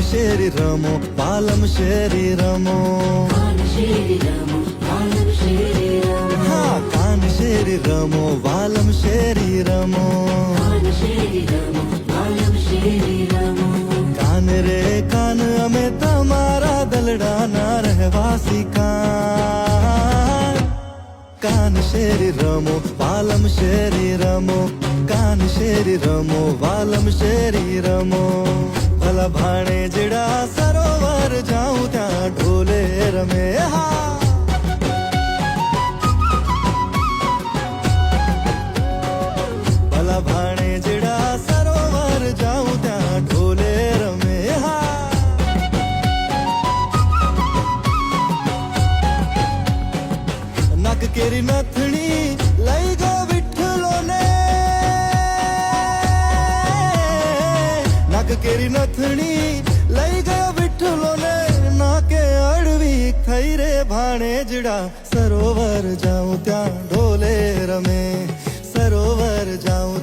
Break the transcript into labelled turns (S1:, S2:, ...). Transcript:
S1: શેરી રમો વાલમ શેરી રમો હા કાન શેરી રમો વાલમ શેરી રમો કાન રે કાન અમે તમારા દલડાના રહેવાસી કાન શેરી રમો વાલમ શેરી રમો કાન શેરી રમો વાલમ શેરી રમો ભલા ભાણે જેડા સરોવર જાઉં ત્યાં ઢોલે રમે હા ભલા ભાણે જેડા સરોવર જાઉં ત્યાં ઢોલે રમે હા નક કેરી નથણી લઈ ગયો વિઠ્ઠલો ને નક કેરી નથણી લઈ ગયો વિઠ્ઠલો ને નાકે અડવી થઈ રે ભાણેજડા સરોવર જાઉં ત્યાં ઢોલે રમે સરોવર જાઉં